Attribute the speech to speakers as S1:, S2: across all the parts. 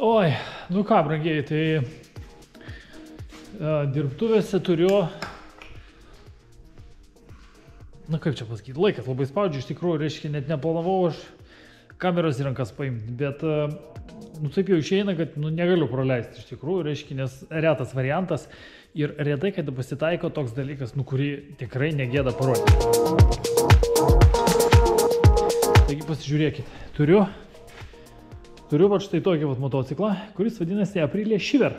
S1: Oi, nu ką, brangiai, tai dirbtuvėse turiu, na kaip čia pasakyti, laikas labai spaudžiu, iš tikrųjų, reiškia, net neplanavau aš kameras į rankas paimti, bet, nu taip jau išeina, kad, nu, negaliu praleisti, iš tikrųjų, reiškia, nes retas variantas ir retai, kad pasitaiko toks dalykas, nu, kurį tikrai negėda parodyti. Taigi pasižiūrėkit, turiu va štai tokį va motociklą, kuris vadinasi Aprilia Shiver.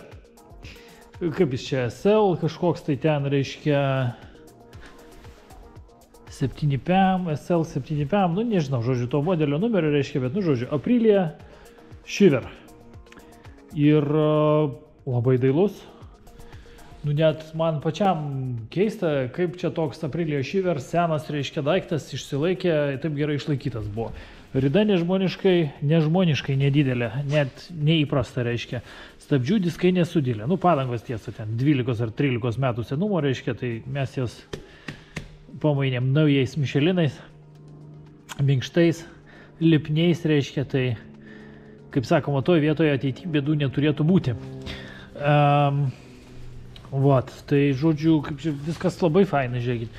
S1: Kaip jis čia, SL kažkoks tai ten, reiškia, 7PM, SL 7PM, nu nežinau, žodžiu, to modelio numerio reiškia, bet, nu, žodžiu, Aprilia Shiver. Ir labai dailus. Nu, net man pačiam keista, kaip čia toks Aprilia Shiver, senas, reiškia, daiktas, išsilaikė, taip gerai išlaikytas buvo. Rida nežmoniškai nedidelė, net neįprasta, reiškia. Stabdžių diskai nesudėlė. Nu, padangos tiesa, ten 12 ar 13 metų senumo, reiškia, tai mes jas pamainėm naujais Michelinais, minkštais, lipniais, reiškia, tai, kaip sakoma, toje vietoje ateityje bėdų neturėtų būti. Vat, tai, žodžiu, kaip čia viskas labai fainai, žiūrėkit.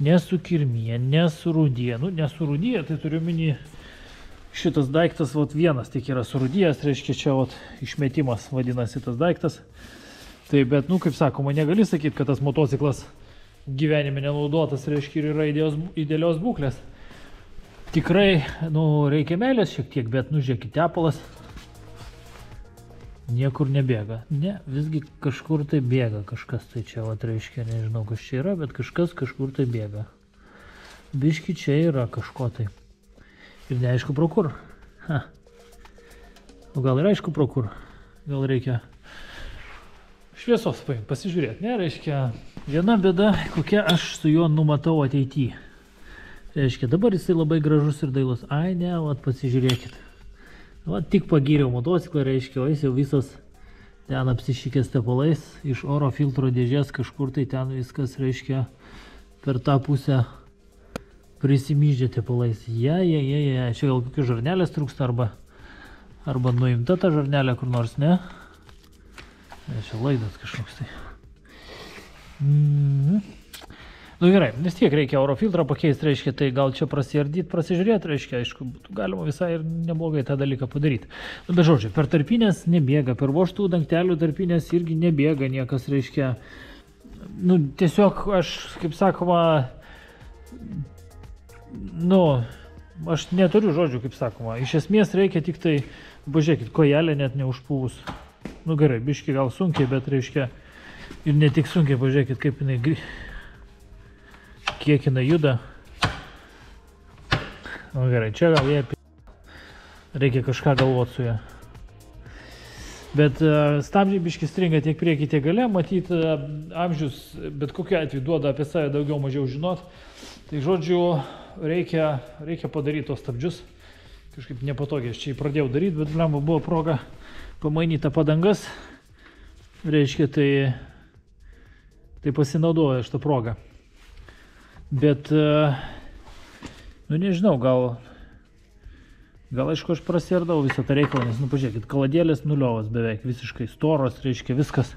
S1: Nesukirmyje, nesurūdyje. Nu, nesurūdyje, tai turiu minį šitas daiktas, vat vienas tik yra surūdijęs, reiškia, čia vat išmetimas vadinasi tas daiktas. Tai, bet, nu, kaip sakoma, negali sakyti, kad tas motociklas gyvenime nenaudotas, reiškia, ir yra idealios būklės. Tikrai, nu, reikia meilės šiek tiek, bet, nu, žiūrėkit, tepalas niekur nebėga. Ne, visgi kažkur tai bėga kažkas, tai čia, vat, reiškia, nežinau, kas čia yra, bet kažkas kažkur tai bėga. Biški čia yra kažko tai. Ir neaišku pro kur. O gal ir aišku pro kur. Gal reikia šviesos pasižiūrėti, ne, reiškia, viena bėda, kokia aš su juo numatau ateityje. Reiškia, dabar jisai labai gražus ir dailus. Ai, ne, vat pasižiūrėkit. Vat tik pagyriau motociklą, reiškia, o jis jau visas ten apsišykęs tepalais, iš oro filtro dėžės kažkur tai ten viskas, reiškia, per tą pusę prisimyždė tepalais. Čia gal kokios žarnelės trūksta arba nuimta ta žarnelė kur nors, ne? Čia laidas kažkoks tai. Nu gerai, vis tiek reikia oro filtrą pakeisti, reiškia, tai gal čia prasiardyti, prasižiūrėti, reiškia, aišku, būtų galima visai ir neblogai tą dalyką padaryti. Nu, bet žodžiu, per tarpinės nebėga, per vožtų dangtelių tarpinės irgi nebėga niekas, reiškia, nu, tiesiog aš, kaip sakoma, nu, aš neturiu žodžių, kaip sakoma, iš esmės reikia tik tai, pažiūrėkit, kojelė net neužpūvus. Nu gerai, biški gal sunkiai, bet reiškia, ir ne tik sunkiai, pažiūrėkit, kaip jinai, kiek jinai juda. Nu gerai, čia gal jie reikia kažką galvoti su ją. Bet stabdžiai biški stringa tiek priekį, tiek gale, matyt, amžius bet kokiu atveju duoda apie save daugiau mažiau žinot. Tai žodžiu, reikia padaryti tos stabdžius. Kažkaip nepatogiai aš čia jį pradėjau daryti, bet lemba buvo proga pamainyti padangas. Reiškia, tai pasinaudoju šitą progą. Bet, nu nežinau, gal aišku aš prasiardau visą tą reikalą, nes, nu pažiūrėkit, kaladėlės nuliovas beveik, visiškai storos, reiškia viskas.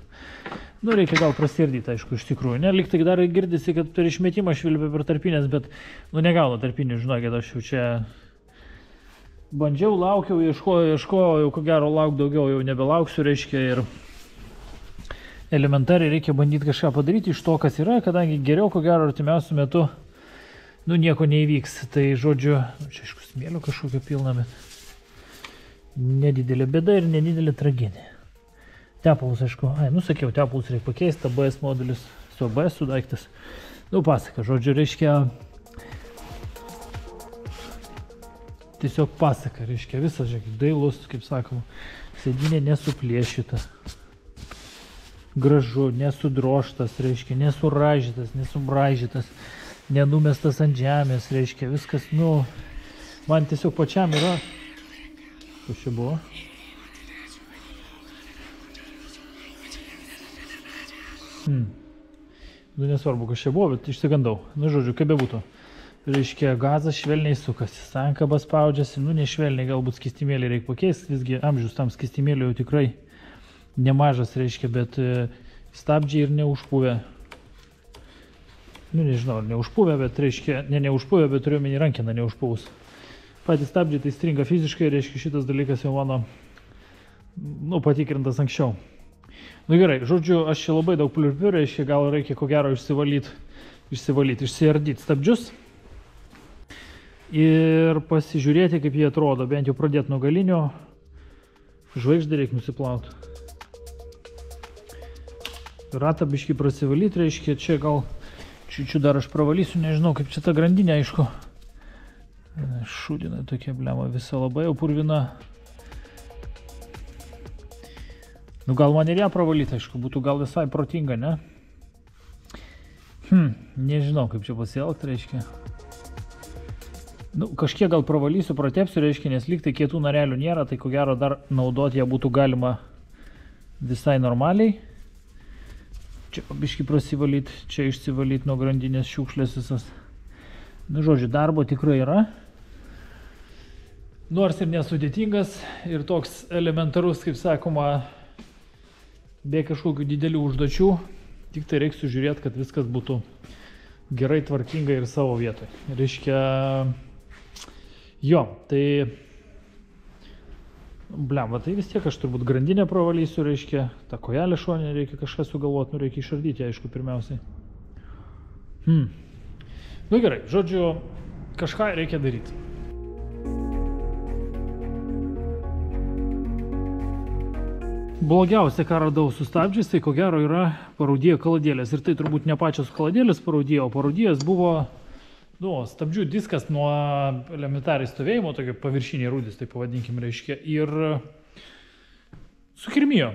S1: Nu reikia gal prasiardyti, aišku, iš tikrųjų. Ne, lyg tai dar girdisi, kad per išmetimą švilpia per tarpinės, bet, nu negaunu tarpinių, žinokit, aš jau čia bandžiau, laukiau, ieškojau, jau ko gero lauk daugiau jau nebelauksiu, reiškia, ir elementariai reikia bandyti kažką padaryti iš to, kas yra, kadangi geriau, ko gero, artimiausiu metu, nu, nieko neįvyks. Tai, žodžiu, čia, aišku, smėlio kažkokio pilna, bet nedidelė bėda ir nedidelė tragedija. Tepalus, aišku, nu, sakiau, tepalus reikia pakeisti, ABS modelis, su ABS daiktas. Nu, pasaka, žodžiu, reiškia, tiesiog pasaka, reiškia, visas, žiūrėkit, dailus, kaip sakoma, sėdynė nesuplėšyta. Gražu, nesudroštas, reiškia, nesuražytas, nesubražytas, nenumestas ant žemės, reiškia, viskas, nu, man tiesiog pačiam yra, kas čia buvo? Nu, nesvarbu, kas čia buvo, bet išsigandau, nu, žodžiu, kaip bebūtų. reiškia, gazas švelniai sukasi, sankaba spaudžiasi, nu nešvelniai, galbūt skystimėlį reikia pakeisti, visgi amžius tam skystimėlį jau tikrai nemažas, reiškia, bet stabdžiai ir neužpuvę. Nu nežinau, ar neužpuvę, bet reiškia, neužpuvę, bet turiu menį rankiną neužpuvus. Patys stabdžiai tai stringa fiziškai, reiškia, šitas dalykas jau mano, nu, patikrintas anksčiau. Nu gerai, žodžiu, aš čia labai daug pliurpiu, reiškia, gal reikia ko gero išsiardyti stabdžius ir pasižiūrėti, kaip jie atrodo, bent jau pradėti nuo galinio, žvaigždę reikia nusiplauti. Ratą biškį prasivalyti, reiškia, čia gal čiūčiu dar aš pravalysiu, nežinau, kaip čia ta grandinė, aišku. Šūdina tokia blema, visa labai jau purvina. Nu gal man ir ją pravalyti, aišku, būtų gal visai protinga, ne? Nežinau, kaip čia pasielgti, reiškia. Nu, kažkiek gal pravalysiu, pratepsiu, reiškia, nes lyg tai kietų narelių nėra, tai ko gero dar naudoti ją būtų galima visai normaliai. Čia biškį prasivalyti, čia išsivalyti nuo grandinės šiukšlės visas. Nu, žodžiu, darbo tikrai yra. Nors ir nesudėtingas, ir toks elementarus, kaip sakoma, be kažkokių didelių užduočių. Tik tai reikia sužiūrėti, kad viskas būtų gerai, tvarkingai ir savo vietoje. Reiškia, jo, tai... Blemba, tai vis tiek aš turbūt grandinę pravalysiu, reiškia, tą kojelę šonę reikia kažką sugalvoti, nu reikia išardyti, aišku, pirmiausiai. Nu gerai, žodžiu, kažką reikia daryti. Blogiausia, ką radau su stabdžiais, tai ko gero yra parūdėjo kaladėlės. Ir tai turbūt ne pačios kaladėlės parūdėjo, o parūdėjęs buvo... Nu, stabdžių diskas nuo elementariai stovėjimo, tokia paviršinė rūdis, tai pavadinkim, reiškia, ir sukirmijo.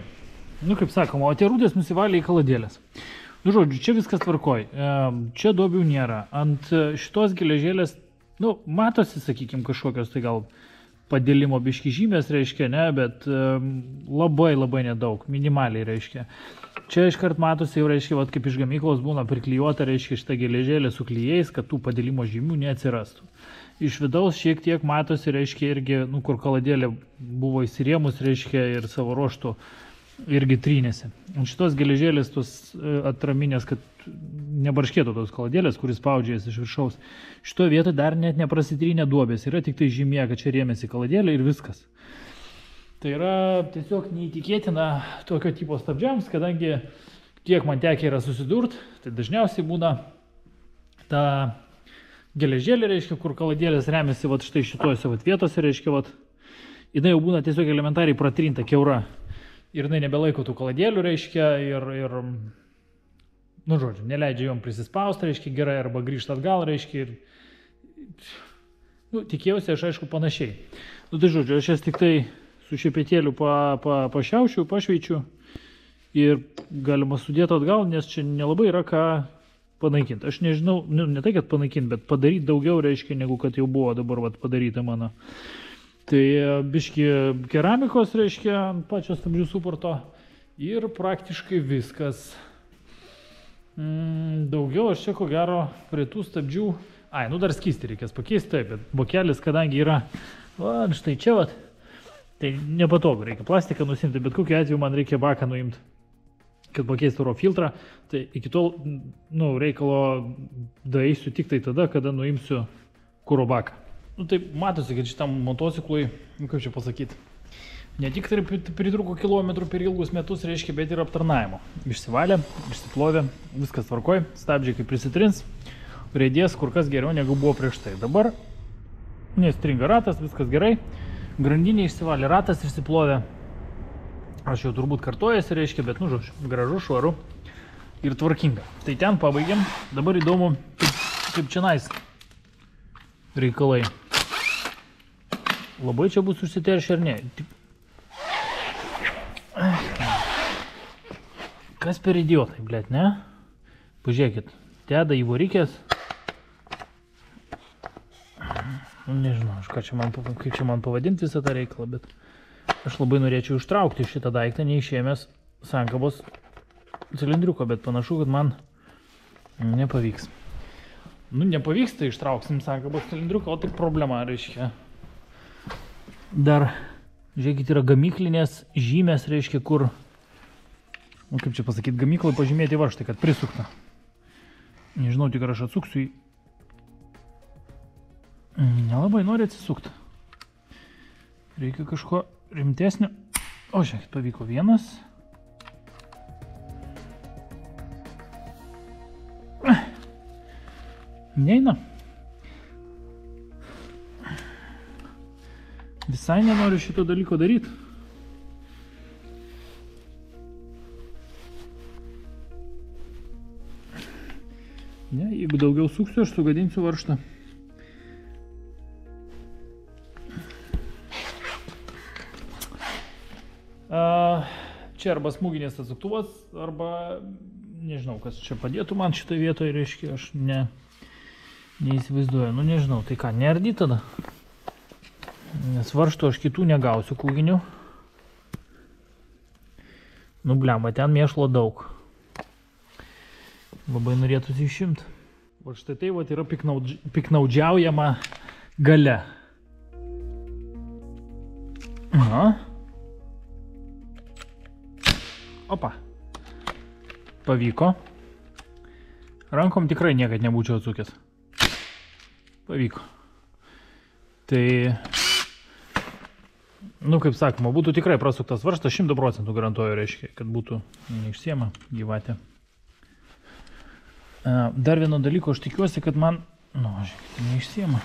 S1: Nu, kaip sakoma, o tie rūdės nusivalė į kaladėlės. Nu, žodžiu, čia viskas tvarkoj. Čia duobių nėra. Ant šitos geležėlės, nu, matosi, sakykim, kažkokios, tai gal padėlimo biški žymės, reiškia, ne, bet labai nedaug, minimaliai, reiškia. Čia iškart matosi jau, reiškia, vat, kaip iš gamyklos būna priklijuota, reiškia, šitą geležėlę su klijais, kad tų padėlimo žymių neatsirastų. Iš vidaus šiek tiek matosi, reiškia, irgi, nu, kur kaladėlė buvo įsirėmus, reiškia, ir savo ruoštų irgi trynėsi. Ant šitos geležėlės tos atraminės, kad nebarškėtų tos kaladėlės, kuris spaudžiasi iš viršaus. Šitoje vietoje dar net neprasitrynė duobės, yra tik tai žymė, kad čia rėmėsi kaladėlė ir viskas. Tai yra tiesiog neįtikėtina tokio tipo stabdžiams, kadangi kiek man tekia yra susidurt, tai dažniausiai būna ta geležėlė, reiškia, kur kaladėlės remiasi vat štai šituose vat vietose, reiškia, vat, jinai jau būna tiesiog elementariai pratrinta kiaura ir jinai nebelaiko tų kaladėlių, reiškia, ir nu, žodžiu, neleidžia jom prisispausti, reiškia, gerai, arba grįžti atgal, reiškia, ir, nu, tikėjausi aš, aišku, panašiai. Nu, tai žodžiu, aš jas tik tai su šepetėliu pašiaušiu, pašveičiu ir galima sudėti atgal, nes čia nelabai yra ką panaikinti. Aš nežinau, ne tai, kad panaikinti, bet padaryti daugiau, reiškia, negu kad jau buvo dabar vat, padaryta mano. Tai biški keramikos, reiškia, pačios stabdžių suporto ir praktiškai viskas. Daugiau aš čia ko gero prie tų stabdžių, nu dar skystį reikės pakeisti, taip, bet bokelis, kadangi yra, štai čia vat, tai nepatogu, reikia plastiką nusimti, bet kokiu atveju man reikia baką nuimti, kad pakeisti oro filtrą, tai iki tol, nu, reikalo daeisiu tik tai tada, kada nuimsiu kuro baką. Nu, tai matosi, kad šitam motociklui, kaip čia pasakyti, ne tik tai pritruko kilometrų per ilgus metus, reiškia, bet ir aptarnavimo. Išsivalė, išsiplovė, viskas tvarkoj, stabdžiai kaip prisitrins, reidės kur kas geriau negu buvo prieš tai. Dabar nestringa ratas, viskas gerai. Grandinė išsivalė, ratas išsiplovė. Aš jau turbūt kartojasi, reiškia, bet, nu, žodžiu, gražu, švaru ir tvarkinga. Tai ten pabaigiam. Dabar įdomu, kaip čia nais reikalai. Labai čia bus užsiteršę ar ne? Kas per idiotai, blėt, ne? Pažiūrėkit, teda į varikės. Nežinau, kaip čia man pavadinti visą tą reikalą, bet aš labai norėčiau ištraukti šitą daiktą, neišėmęs sankabos cilindriuko, bet panašu, kad man nepavyks. Nu, nepavyksta, ištrauksim sankabos cilindriuką, o tik problema, reiškia. Dar, žiūrėkit, yra gamyklinės žymės, reiškia, kur, nu, kaip čia pasakyti, gamyklai pažymėti varžtai, kad prisukta. Nežinau, tik ar aš atsuksiu į... Nelabai nori atsisukti. Reikia kažko rimtesnio. O, žiūrėkit, pavyko vienas. Neina. Visai nenoriu šito dalyko daryti. Ne, jeigu daugiau suksiu, aš sugadinsiu varžtą. Čia arba smūginės atsuktuvas, arba nežinau, kas čia padėtų man šitoje vietoje, reiškia, aš neįsivaizduoju. Nu, nežinau, tai ką, neardy tada? Nes varžtų aš kitų negausiu kūginių. Nu, blemba, ten mėšlo daug. Labai norėtųsi išimti. Va štai tai vat yra piknaudžiaujama gale. Aha. Opa. Pavyko. Rankom tikrai niekad nebūčiau atsukęs. Pavyko. Tai, nu kaip sakoma, būtų tikrai prasuktas varžtas, 100% garantuoju, reiškia, kad būtų neišsiema gyvatė. Dar vieno dalyko, aš tikiuosi, kad man, nu, žiūrėkite, neišsiema.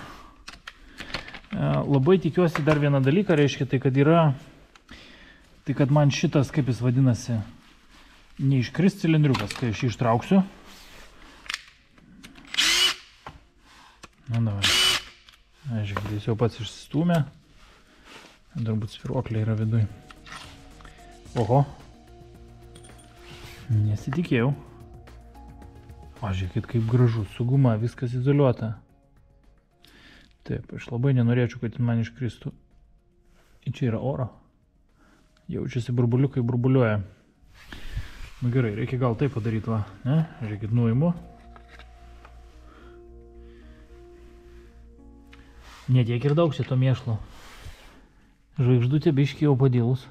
S1: Labai tikiuosi dar vieną dalyką, reiškia, tai kad yra, tai kad man šitas, kaip jis vadinasi, neiškris cilindriukas, kai aš jį ištrauksiu. Na, davai. Žiūrėkit, jis jau pats išsistūmė. Turbūt svyruoklė yra viduj. Oho. Nesitikėjau. O, žiūrėkit, kaip gražu, su guma, viskas izoliuota. Taip, aš labai nenorėčiau, kad man iškristų. Čia yra oro. Jaučiasi burbuliukai burbuliuoja. Nu gerai, reikia gal taip padaryti, va. Ne? Žiūrėkit, nuimu. Netiek ir daug šito mėšlo. Žvaigždutė biškį jau padilus.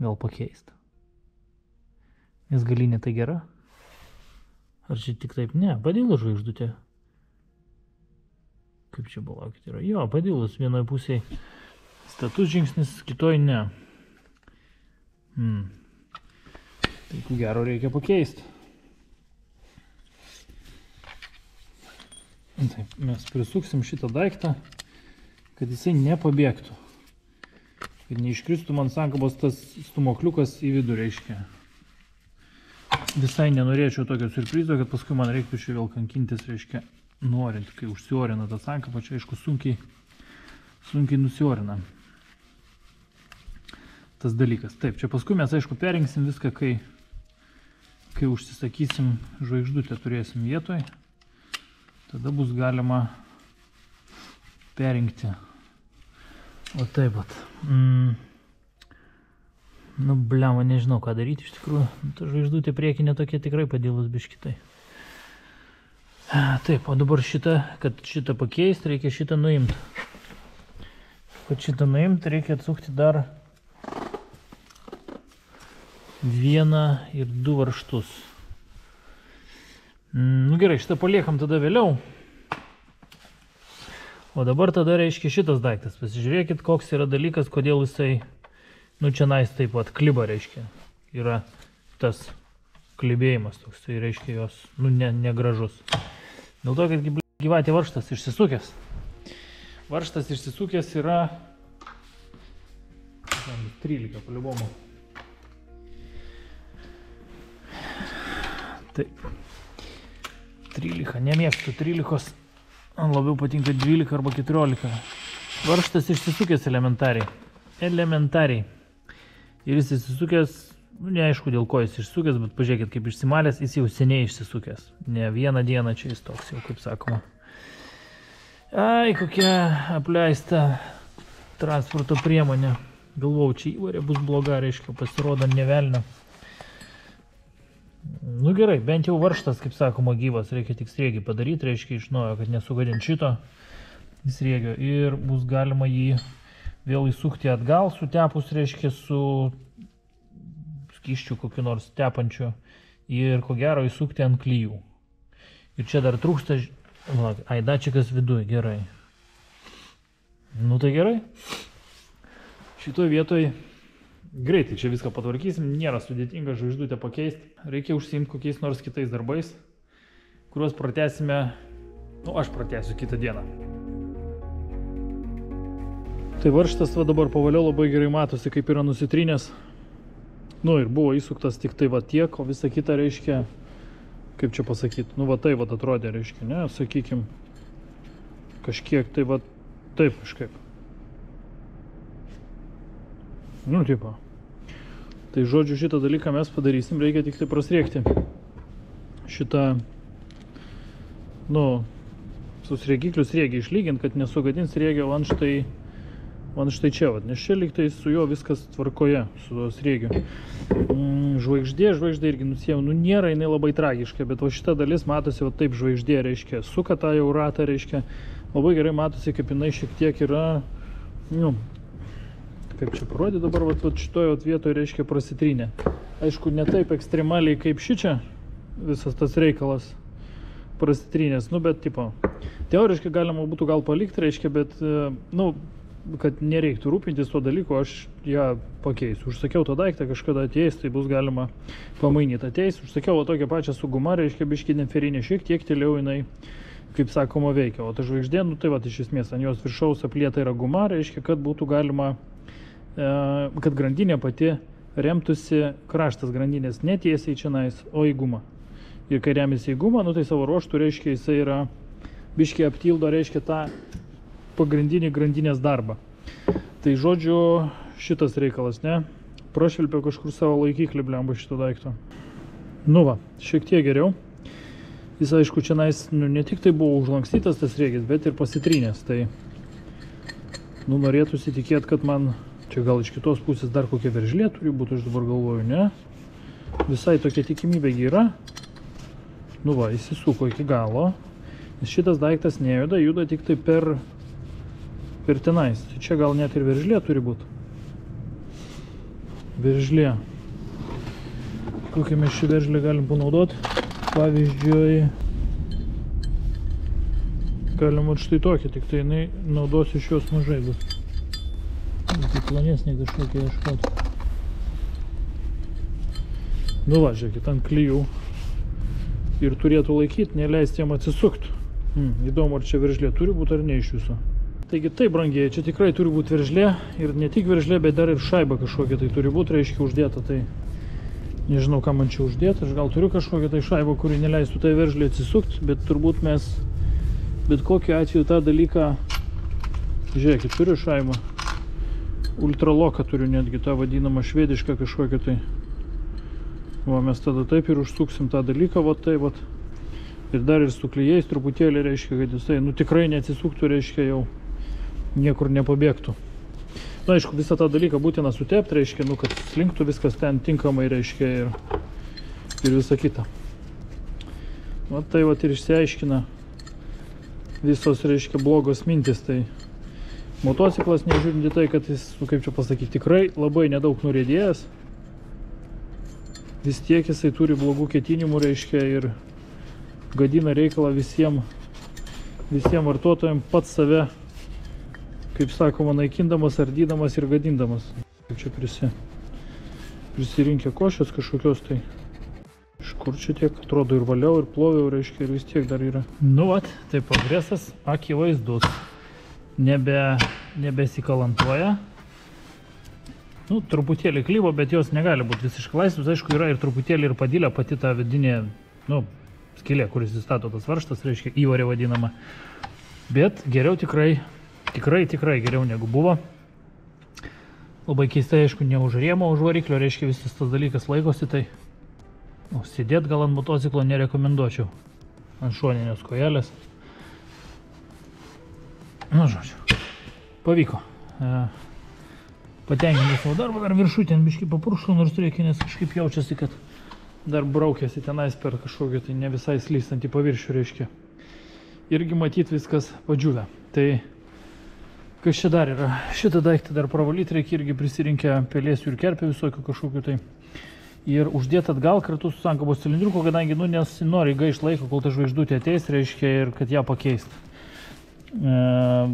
S1: Gal pakeist. Nes galinė tai gera? Ar čia tik taip? Ne, padilus žvaigždutė. Kaip čia palaukit yra? Jo, padilus vienoj pusėje status žingsnis, kitoj ne. Tai ko gero reikia pakeisti. Taip, mes prisuksim šitą daiktą, kad jisai nepabėgtų. Kad neiškristų man sankabos tas stumokliukas į vidų, reiškia. Visai nenorėčiau tokio surprizo, kad paskui man reiktų čia vėl kankintis, reiškia, norint, kai užsiorina tą sankabą, čia aišku sunkiai nusiorina tas dalykas. Taip, čia paskui mes aišku perinksim viską, kai užsisakysim žvaigždutę, turėsim vietoj. Tada bus galima perinkti. O taip pat. Nu, blema, nežinau ką daryti iš tikrųjų. Ta žvaigždutė priekinė tokia tikrai padilus biškitai. Taip, o dabar kad šitą pakeisti, reikia šitą nuimti. Kad šitą nuimti, reikia atsukti dar vieną ir du varžtus. Nu gerai, šitą paliekam tada vėliau. O dabar tada reiškia šitas daiktas. Pasižiūrėkit, koks yra dalykas, kodėl jisai, nu čia nais taip pat kliba, reiškia. Yra tas klibėjimas toks, tai reiškia jos, nu negražus. Dėl to, kad gyvatė varžtas išsisukęs. Varžtas išsisukęs yra 13 paliubomo. Taip. 13, nemėgstu 13, man labiau patinka 12 arba 14. Varžtas išsisukęs elementariai. Ir jis išsisukęs, nu, neaišku dėl ko jis išsisukęs, bet pažiūrėkit, kaip išsimalęs, jis jau seniai išsisukęs. Ne vieną dieną čia jis toks jau, kaip sakoma. Ai, kokia apleista transporto priemonė. Galvau, čia įvarė bus bloga, reiškia, pasirodo nevelnio. Nu gerai, bent jau varžtas, kaip sakoma, gyvas, reikia tik sriegį padaryti, reiškia iš naujo, kad nesugadint šito sriegio. Ir bus galima jį vėl įsukti atgal, sutepus, reiškia, su skysčiu kokiu nors tepančiu. Ir ko gero įsukti ant klijų. Ir čia dar trūksta, ai, dačikas viduje, gerai. Nu tai gerai. Šitoj vietoj greitai čia viską patvarkysim, nėra sudėtinga žvaigždutę pakeisti. Reikia užsiimti kokiais nors kitais darbais, kuriuos pratęsime, nu aš pratęsiu kitą dieną. Tai varžtas va dabar pavaliau labai gerai matosi, kaip yra nusitrinęs. Nu ir buvo įsuktas tik tai va tiek, o visa kita reiškia, kaip čia pasakyti, nu va tai va atrodė reiškia, ne, sakykim, kažkiek tai va taip kažkaip. Nu tipo. Tai žodžiu šitą dalyką mes padarysim, reikia tik tai prasriekti šitą, nu, su sriegikliu sriegį išlyginti, kad nesugadins sriegio man štai čia, nes čia lyg tai su juo viskas tvarkoje, su sriegiu. Žvaigždė irgi nusėjau, nu nėra jinai labai tragiška, bet va šita dalis matosi va taip žvaigždė, reiškia, suka tą jau ratą, reiškia, labai gerai matosi, kaip jinai šiek tiek yra, nu, kaip čia parodė dabar, va šitoje vietoje, reiškia, prasitrynė. Aišku, ne taip ekstremaliai kaip šičia visas tas reikalas prasitrynės, nu, bet, tipo, teoriškai galima būtų gal palikti, reiškia, bet, nu, kad nereiktų rūpintis to dalyko, aš ją pakeisiu. Užsakiau tą daiktą, kažkada ateis, tai bus galima pamainyti. Ateis, užsakiau tokią pačią su guma, reiškia, biškį neferinė, šiek tiek tiliau jinai, kaip sakoma, veikia. O ta žvaigždė, nu tai va, iš esmės, ant jos viršaus aplieta yra guma, reiškia, kad būtų galima, kad grandinė pati remtųsi, kraštas grandinės netiesiai čionais, o į gumą. Ir kai remiasi į gumą, nu tai savo ruoštų, reiškia, jisai yra biškį aptildo, reiškia, tą pagrindinį grandinės darbą. Tai žodžiu, šitas reikalas, ne? Prašvilpiau kažkur savo laikiklį, blemba, šito daikto. Nu va, šiek tiek geriau. Jis, aišku, čionais, nu, ne tik tai buvo užlankstytas tas sriegis, bet ir pasitrynęs. Tai, nu, norėtųsi tikėti, kad man čia gal iš kitos pusės dar kokia veržlė turi būti, aš dabar galvoju, ne? Visai tokia tikimybė yra. Nu va, įsisuko iki galo. Nes šitas daiktas nejuda, juda tik tai per tenais. Tai čia gal net ir veržlė turi būti. Veržlė. Kokią mes šį veržlę galim panaudoti? Pavyzdžiui, galim vat štai tokia, tik tai jinai naudos iš jos mažai bus. Tai plonesnė kažkokia ieškoti. Nu va, žiūrėkit, ant klijų. Ir turėtų laikyti, neleisti jam atsisukti. Įdomu, ar čia veržlė turi būti ar ne iš viso. Taigi taip, brangiai, čia tikrai turi būti veržlė. Ir ne tik veržlė, bet dar ir šaiba kažkokia tai turi būti, reiškia, uždėta. Tai nežinau, ką man čia uždėti. Aš gal turiu kažkokią tai šaibą, kuri neleistų tai veržlį atsisukti. Bet turbūt mes, bet kokiu atveju tą dalyką, žiūrėkit, turiu šaibą. Ultraloką turiu netgi, tą vadinamą švedišką kažkokią tai. Va, mes tada taip ir užsuksim tą dalyką, va tai, va. Ir dar ir su klijais truputėlį, reiškia, kad jisai, nu, tikrai neatsisuktų, reiškia, jau niekur nepabėgtų. Na, aišku, visą tą dalyką būtina sutepti, reiškia, nu, kad slinktų viskas ten tinkamai, reiškia, ir visa kita. Va tai, va, ir išsiaiškina visos, reiškia, blogos mintis. Tai motociklas, nežiūrint į tai, kad jis, nu, kaip čia pasakyti, tikrai labai nedaug nuriedėjęs. Vis tiek jisai turi blogų ketinimų, reiškia, ir gadina reikalą visiems vartotojams pats save, kaip sakoma, naikindamas, ardydamas ir gadindamas. Kaip čia prisirinkę košės kažkokios, tai iš kur čia tiek, atrodo, ir valiau, ir ploviau, reiškia, ir vis tiek dar yra. Nu vat, tai progresas akivaizdus. Nebesikalantuoja. Nu, truputėlį klyvo, bet jos negali būti visiškai laisvus. Aišku, yra ir truputėlį ir padylė pati ta vidinė, nu, skylė, kuris įstato tas varžtas, reiškia, įvarė vadinama. Bet geriau tikrai geriau negu buvo. Labai keistai, aišku, ne už rėmo, už variklio, reiškia, visas tas dalykas laikosi, tai sėdėt gal ant motociklo nerekomenduočiau. Ant šoninės kojelės. Nu, žodžiu, pavyko. Patenkinti savo darbą, dar viršų ten biškį papuršau, nors reikia, nes kažkaip jaučiasi, kad dar braukėsi tenais per kažkokį tai ne visai slystantį paviršių, reiškia. Irgi matyt viskas padžiūvę. Tai kas čia dar yra? Šitą daiktą dar pravalyti reikia, irgi prisirinkę pelėsių ir kerpių visokių kažkokių tai. Ir uždėti atgal kartu su sankabos cilindriuku, kadangi nesinori gaišt laiko, kol ta žvaigždutė ateis, reiškia, ir kad ją pakeist.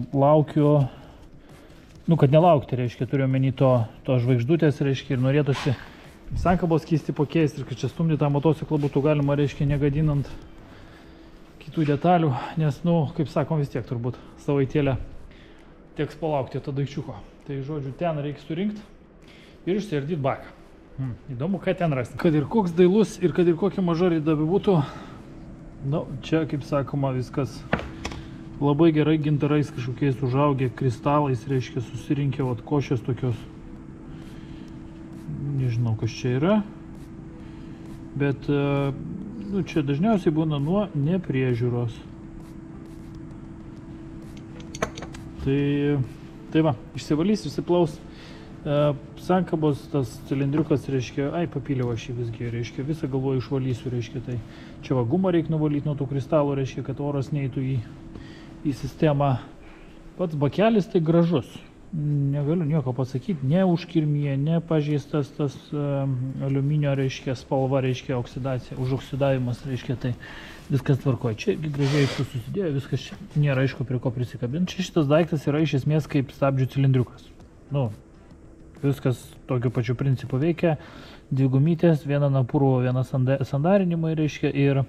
S1: Laukiu, kad nelaukti, reiškia, turiu omeny to žvaigždutės, reiškia, ir norėtųsi sankabos skystį pakeisti, ir kad čia stumdyti tą motociklą būtų galima, reiškia, negadinant kitų detalių, nes, kaip sakom, vis tiek turbūt savaitėlę teks palaukti to daikčiuko. Tai, žodžiu, ten reikia surinkti ir išsiardyti baką. Įdomu, ką ten rasti. Kad ir koks dailus ir kad ir kokia maža raida būtų, čia, kaip sakoma, viskas labai gerai gintarais kažkokiais užaugę, kristalais, reiškia, susirinkę košės tokios. Nežinau, kas čia yra, bet čia dažniausiai būna nuo nepriežiūros. Tai va, išsivalys, išsiplaus. Sankabos tas cilindriukas, reiškia, papyliau aš jį visgi, reiškia, visą galvoju išvalysiu, reiškia, tai čia va gumą reikia nuvalyti nuo tų kristalų, reiškia, kad oras neįtų į sistemą. Pats bakelis tai gražus, negaliu nieko pasakyti, ne užkirmyje, ne pažeistas tas aliuminio, reiškia, spalva, reiškia, oksidacija, užoksidavimas, reiškia, tai viskas tvarkoja. Čia gražiai susidėjo, viskas čia nėra aišku prie ko prisikabinti. Čia šitas daiktas yra iš esmės kaip stabdžių cilindriukas. Viskas tokiu pačiu principu veikia, dvi gumytės, viena napūrų, viena sandarinimai, reiškia, ir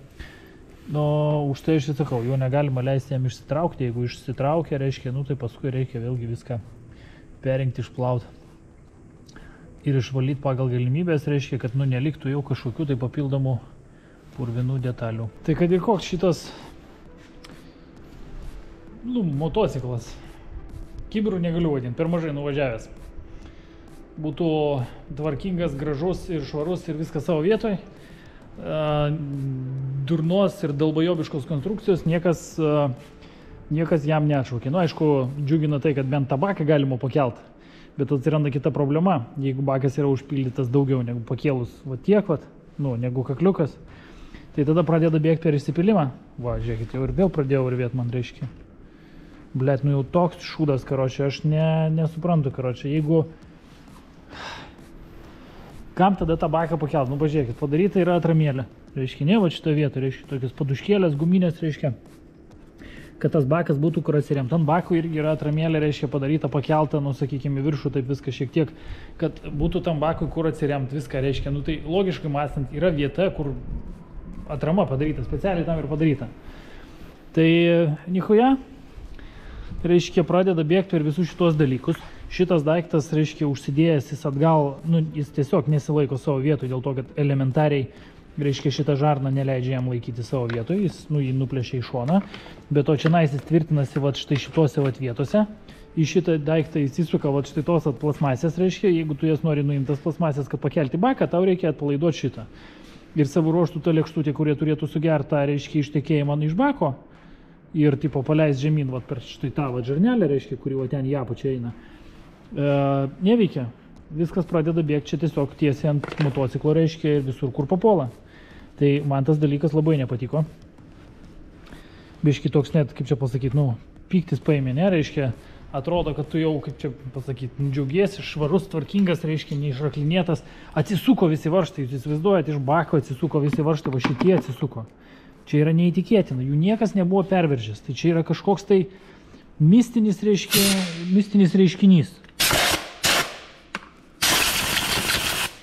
S1: už tai aš įsakau, jo negalima leisti jam išsitraukti, jeigu išsitraukia, reiškia, tai paskui reikia vėlgi viską perinkti, išplauti ir išvalyti pagal galimybės, reiškia, kad neliktų jau kažkokių tai papildomų purvinų detalių. Tai kad ir koks šitas motociklas, kibirų negaliu vadinti, per mažai nuvažiavęs. Būtų tvarkingas, gražus ir švarus ir viskas savo vietoj. Durnos ir dalbajobiškos konstrukcijos niekas jam neatšaukė. Aišku, džiugina tai, kad bent tą baką galima pakelt, bet atsiranda kita problema. Jeigu bakas yra užpildytas daugiau negu pakėlus tiek, negu kakliukas, tai tada pradeda bėgti per išsipilimą. Va, žiūrėkit, jau ir vėl pradėjau urvėti, man reiškia. Blet, jau toks šūdas, karočią, aš nesuprantu, karočią, jeigu... Kam tada tą baką pakelt? Pažiūrėkit, padaryta yra atramėlė. Reiškia, ne, va šitoje vietoje, reiškia, tokios paduškėlės, guminės, reiškia, kad tas bakas būtų kur atsiremta. Ant bako irgi yra atramėlė, reiškia, padaryta, pakelta, sakykime, viršų, taip viskas šiek tiek, kad būtų tam bakui kur atsiremti, viską, reiškia, tai logiškai mąstant yra vieta, kur atrama padaryta, specialiai tam ir padaryta. Tai nichuja, reiškia, pradeda bėgti per visus šitos dalykus. Šitas daiktas, reiškia, užsidėjęs jis atgal, jis tiesiog nesilaiko savo vietoj, dėl to, kad elementariai, reiškia, šitą žarną neleidžia jam laikyti savo vietoj, jis jį nuplėšia į šoną, bet to čia jis tvirtinasi štai šitose vietose, į šitą daiktą įsisuka štai tos plasmasės, reiškia, jeigu tu jas nori nuimtas plasmasės, kad pakelti baką, tau reikia atpalaiduoti šitą. Ir savo ruoštų ta lėkštutė, kurie turėtų sugertą, reiškia, ištekėjimą iš bako ir tipo paleis žemyn per štai tą žarnelę, reiškia, kuri ten į apačią eina. Neveikia. Viskas pradeda bėgti čia tiesiog tiesiai ant motociklo, reiškia, ir visur, kur papuola. Tai man tas dalykas labai nepatiko. Biški toks net, kaip čia pasakyti, pyktis paėmė, ne, reiškia, atrodo, kad tu jau, kaip čia pasakyti, džiaugiesi, švarus, tvarkingas, reiškia, neišraklinėtas, atsisuko visi varžtai, jūs įsivaizduojat, iš bako atsisuko visi varžtai, va šitie atsisuko. Čia yra neįtikėtina, jų niekas nebuvo perveržęs, tai čia yra kažkoks tai mistinis reiškinys.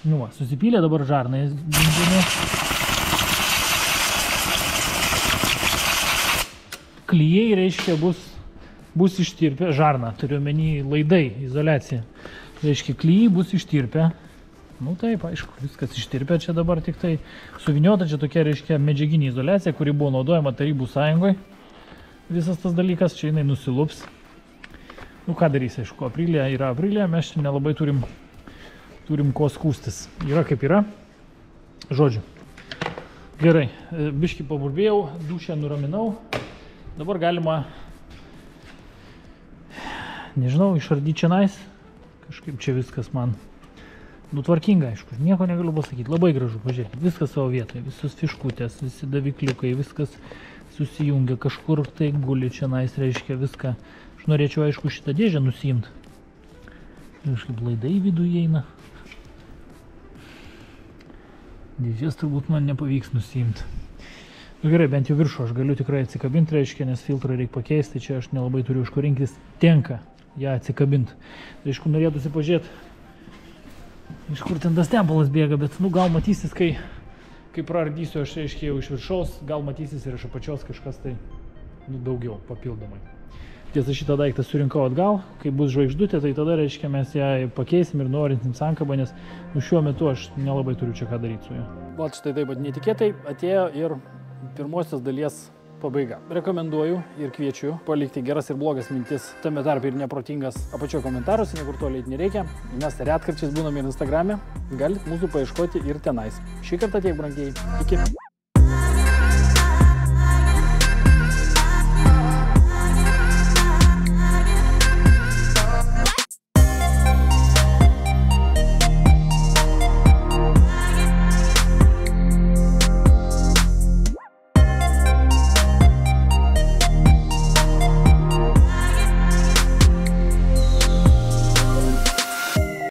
S1: Susipylė dabar žarnai. Klijai, reiškia, bus ištirpę, žarna, turiu omeny laidai, izoliacija. Reiškia, klijai bus ištirpę. Taip, aišku, viskas ištirpę čia dabar tik tai. Suviniota čia tokia, reiškia, medžiaginė izoliacija, kuri buvo naudojama Tarybų Sąjungoje. Visas tas dalykas, čia jinai nusilups. Ką darys, aišku, aprilė yra aprilė, mes čia nelabai turim ko skūstis. Yra kaip yra. Žodžiu. Gerai, biškį paburbėjau, dušę nuraminau. Dabar galima, nežinau, išardyti čia nais. Kažkaip čia viskas man Nu, tvarkinga, aišku, nieko negaliu pasakyti, labai gražu, pažiūrėkit, viskas savo vietoje, visus fiškutės, visi davikliukai, viskas susijungia, kažkur tai guli čia nais, reiškia viską. Aš norėčiau, aišku, šitą dėžę nusiimti. Kažkaip laidai vidų įeina. Dėžės turbūt man nepavyks nusiimti. Nu, gerai, bent jau viršų aš galiu tikrai atsikabinti, reiškia, nes filtrą reikia pakeisti, čia aš nelabai turiu iš ko rinktis, tenka ją atsikabinti. Tai aišku, norėtųsi pažiūrėti, iš kur ten tas tempolas bėga, bet nu, gal matysis, kai praardysiu aš, reiškia, jau iš viršaus, gal matysis ir iš apačios kažkas tai daugiau papildomai. Tiesa, šitą daiktą surinkau atgal, kai bus žvaigždutė, tai tada, reiškia, mes ją pakeisim ir nuorinsim sankabą, nes nu, šiuo metu aš nelabai turiu čia ką daryti su ja. Vat štai taip pat netikėtai atėjo ir pirmosios dalies pabaiga. Rekomenduoju ir kviečiu palikti geras ir blogas mintis, tame tarp ir neprotingas apačioje komentaruose, niekur toliai nereikia. Mes retkarčiais būname ir Instagrame, galit mūsų paieškoti ir tenais. Šį kartą tiek, brangieji. Iki.